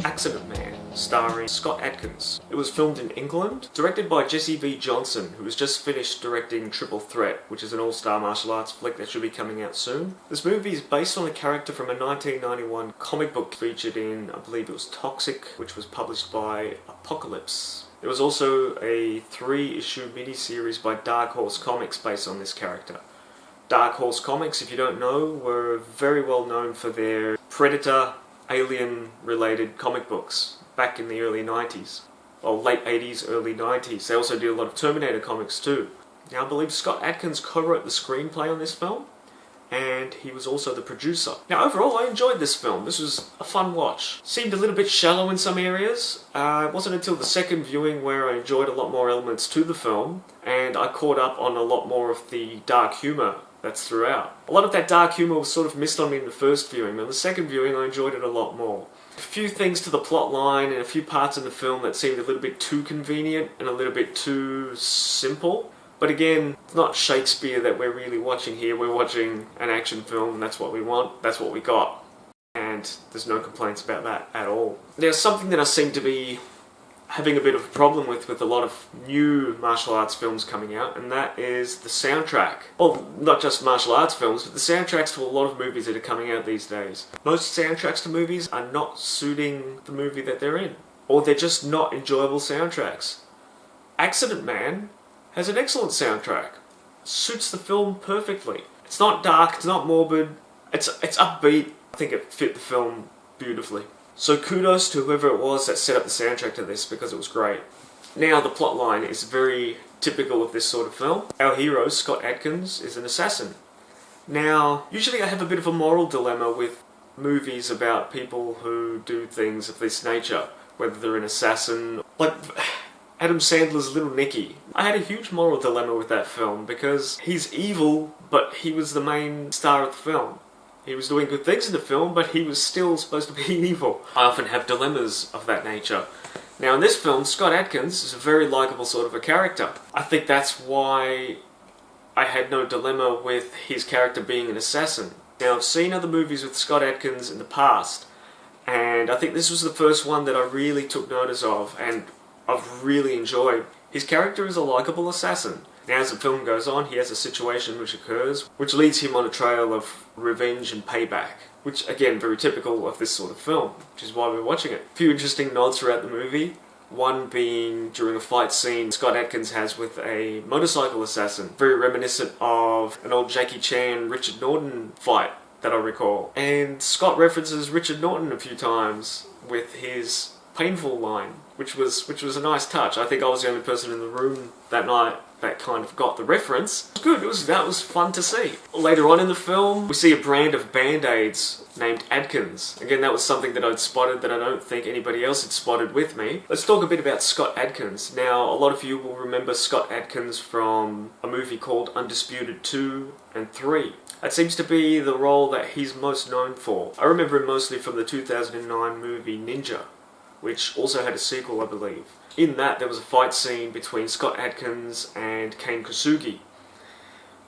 Accident Man, starring Scott Adkins. It was filmed in England, directed by Jesse V. Johnson, who has just finished directing Triple Threat, which is an all-star martial arts flick that should be coming out soon. This movie is based on a character from a 1991 comic book featured in, I believe it was Toxic, which was published by Apocalypse. There was also a 3-issue miniseries by Dark Horse Comics based on this character. Dark Horse Comics, if you don't know, were very well known for their Predator, Alien-related comic books back in the early 90s. Well, late 80s, early 90s. They also did a lot of Terminator comics too. Now, I believe Scott Adkins co-wrote the screenplay on this film, and he was also the producer. Now, overall, I enjoyed this film. This was a fun watch. Seemed a little bit shallow in some areas. It wasn't until the second viewing where I enjoyed a lot more elements to the film, and I caught up on a lot more of the dark humour that's throughout. A lot of that dark humour was sort of missed on me in the first viewing, but in the second viewing I enjoyed it a lot more. A few things to the plot line and a few parts in the film that seemed a little bit too convenient and a little bit too simple. But again, it's not Shakespeare that we're really watching here. We're watching an action film, and that's what we want, that's what we got. And there's no complaints about that at all. There's something that I seem to be having a bit of a problem with a lot of new martial arts films coming out, and that is the soundtrack. Well, not just martial arts films, but the soundtracks to a lot of movies that are coming out these days. Most soundtracks to movies are not suiting the movie that they're in, or they're just not enjoyable soundtracks. Accident Man has an excellent soundtrack. Suits the film perfectly. It's not dark, it's not morbid, it's upbeat. I think it fit the film beautifully. So kudos to whoever it was that set up the soundtrack to this, because it was great. Now the plot line is very typical of this sort of film. Our hero, Scott Adkins, is an assassin. Now, usually I have a bit of a moral dilemma with movies about people who do things of this nature, whether they're an assassin, like Adam Sandler's Little Nicky. I had a huge moral dilemma with that film because he's evil, but he was the main star of the film. He was doing good things in the film, but he was still supposed to be evil. I often have dilemmas of that nature. Now in this film, Scott Adkins is a very likeable sort of a character. I think that's why I had no dilemma with his character being an assassin. Now I've seen other movies with Scott Adkins in the past, and I think this was the first one that I really took notice of, and I've really enjoyed. His character is a likeable assassin. Now as the film goes on, he has a situation which occurs, which leads him on a trail of revenge and payback. Which, again, very typical of this sort of film, which is why we're watching it. A few interesting nods throughout the movie. One being during a fight scene Scott Adkins has with a motorcycle assassin. Very reminiscent of an old Jackie Chan, Richard Norton fight that I recall. And Scott references Richard Norton a few times with his painful line, which was a nice touch. I think I was the only person in the room that night that kind of got the reference. It was good, that was fun to see. Later on in the film, we see a brand of Band-Aids named Adkins. Again, that was something that I'd spotted that I don't think anybody else had spotted with me. Let's talk a bit about Scott Adkins. Now, a lot of you will remember Scott Adkins from a movie called Undisputed 2 and 3. That seems to be the role that he's most known for. I remember him mostly from the 2009 movie Ninja, which also had a sequel, I believe. In that, there was a fight scene between Scott Adkins and Kane Kosugi.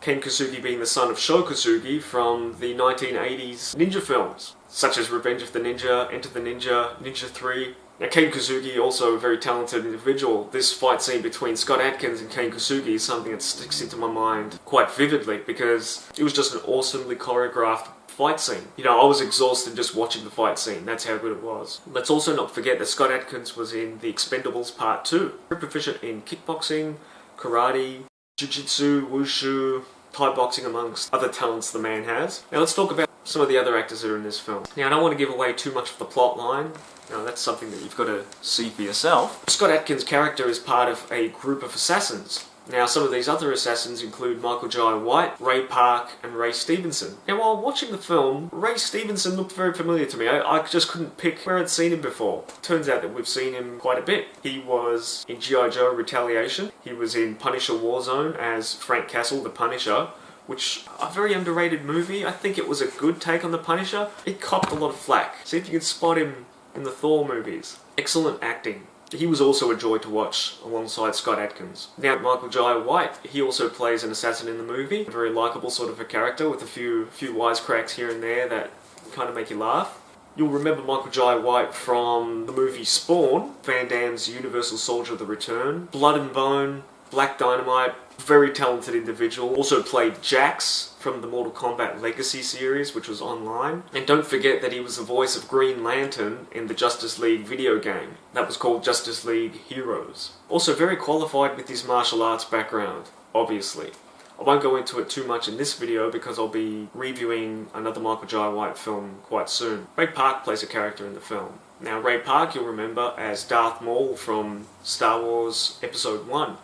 Kane Kosugi being the son of Sho Kosugi from the 1980s ninja films, such as Revenge of the Ninja, Enter the Ninja, Ninja 3. Now, Kane Kosugi, also a very talented individual. This fight scene between Scott Adkins and Kane Kosugi is something that sticks into my mind quite vividly, because it was just an awesomely choreographed fight scene. You know, I was exhausted just watching the fight scene. That's how good it was. Let's also not forget that Scott Adkins was in The Expendables Part 2. Very proficient in kickboxing, karate, jiu-jitsu, wushu, Thai boxing, amongst other talents the man has. Now let's talk about some of the other actors that are in this film. Now I don't want to give away too much of the plot line. Now that's something that you've got to see for yourself. Scott Adkins' character is part of a group of assassins. Now, some of these other assassins include Michael Jai White, Ray Park, and Ray Stevenson. Now, while watching the film, Ray Stevenson looked very familiar to me. I just couldn't pick where I'd seen him before. Turns out that we've seen him quite a bit. He was in G.I. Joe Retaliation. He was in Punisher Warzone as Frank Castle, the Punisher, which, a very underrated movie. I think it was a good take on the Punisher. It copped a lot of flack. See if you can spot him in the Thor movies. Excellent acting. He was also a joy to watch alongside Scott Adkins. Now, Michael Jai White, he also plays an assassin in the movie. A very likeable sort of a character with a few wisecracks here and there that kind of make you laugh. You'll remember Michael Jai White from the movie Spawn, Van Damme's Universal Soldier: The Return, Blood and Bone, Black Dynamite, very talented individual. Also played Jax from the Mortal Kombat Legacy series, which was online. And don't forget that he was the voice of Green Lantern in the Justice League video game. That was called Justice League Heroes. Also very qualified with his martial arts background, obviously. I won't go into it too much in this video because I'll be reviewing another Michael Jai White film quite soon. Ray Park plays a character in the film. Now Ray Park you'll remember as Darth Maul from Star Wars Episode 1.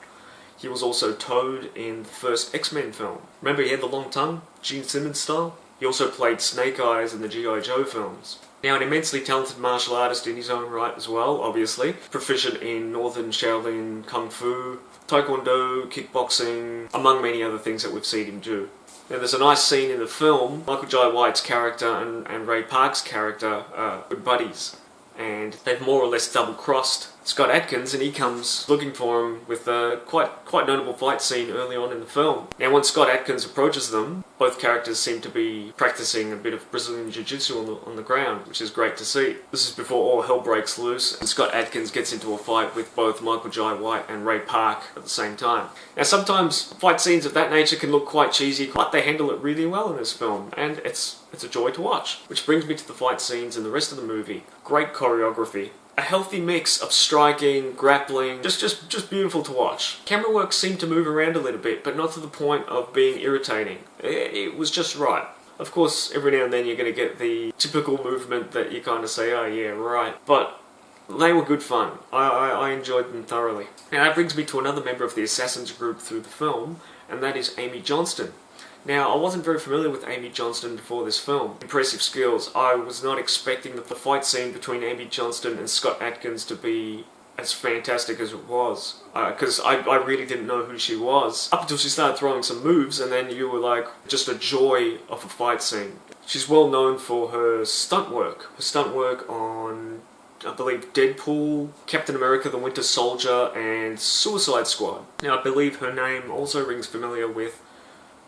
He was also Toad in the first X-Men film. Remember he had the long tongue, Gene Simmons style? He also played Snake Eyes in the G.I. Joe films. Now an immensely talented martial artist in his own right as well, obviously. Proficient in Northern Shaolin Kung Fu, Taekwondo, kickboxing, among many other things that we've seen him do. Now there's a nice scene in the film. Michael Jai White's character and Ray Park's character are good buddies. And they've more or less double-crossed Scott Adkins, and he comes looking for him with a quite notable fight scene early on in the film. Now when Scott Adkins approaches them, both characters seem to be practicing a bit of Brazilian Jiu-Jitsu on the ground, which is great to see. This is before all hell breaks loose, and Scott Adkins gets into a fight with both Michael Jai White and Ray Park at the same time. Now sometimes fight scenes of that nature can look quite cheesy, but they handle it really well in this film, and it's a joy to watch. Which brings me to the fight scenes and the rest of the movie. Great choreography. A healthy mix of striking, grappling, just beautiful to watch. Camera work seemed to move around a little bit, but not to the point of being irritating. It was just right. Of course, every now and then you're going to get the typical movement that you kind of say, oh yeah, right. But they were good fun. I enjoyed them thoroughly. Now that brings me to another member of the Assassins group through the film, and that is Amy Johnston. Now, I wasn't very familiar with Amy Johnston before this film. Impressive skills. I was not expecting the fight scene between Amy Johnston and Scott Adkins to be as fantastic as it was. Because I really didn't know who she was. Up until she started throwing some moves, and then you were like, just a joy of a fight scene. She's well known for her stunt work. Her stunt work on, I believe, Deadpool, Captain America the Winter Soldier, and Suicide Squad. Now, I believe her name also rings familiar with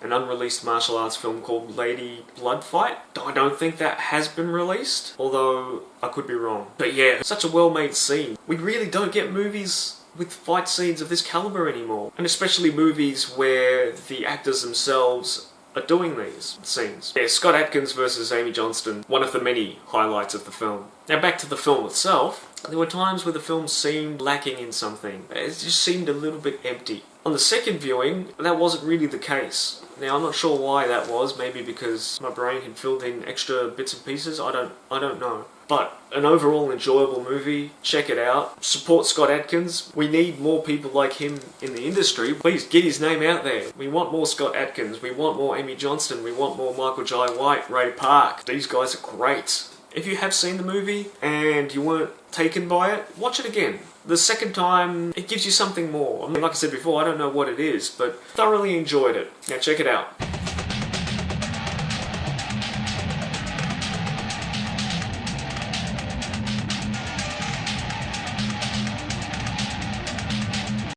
an unreleased martial arts film called Lady Bloodfight. I don't think that has been released, although I could be wrong. But yeah, such a well-made scene. We really don't get movies with fight scenes of this caliber anymore, and especially movies where the actors themselves are doing these scenes. Yeah, Scott Adkins versus Amy Johnston, one of the many highlights of the film. Now back to the film itself. There were times where the film seemed lacking in something. It just seemed a little bit empty. On the second viewing, that wasn't really the case. Now I'm not sure why that was, maybe because my brain had filled in extra bits and pieces, I don't know. But an overall enjoyable movie, check it out. Support Scott Adkins. We need more people like him in the industry. Please get his name out there. We want more Scott Adkins, we want more Amy Johnston, we want more Michael Jai White, Ray Park. These guys are great. If you have seen the movie and you weren't taken by it, watch it again. The second time, it gives you something more. I mean, like I said before, I don't know what it is, but thoroughly enjoyed it. Now check it out.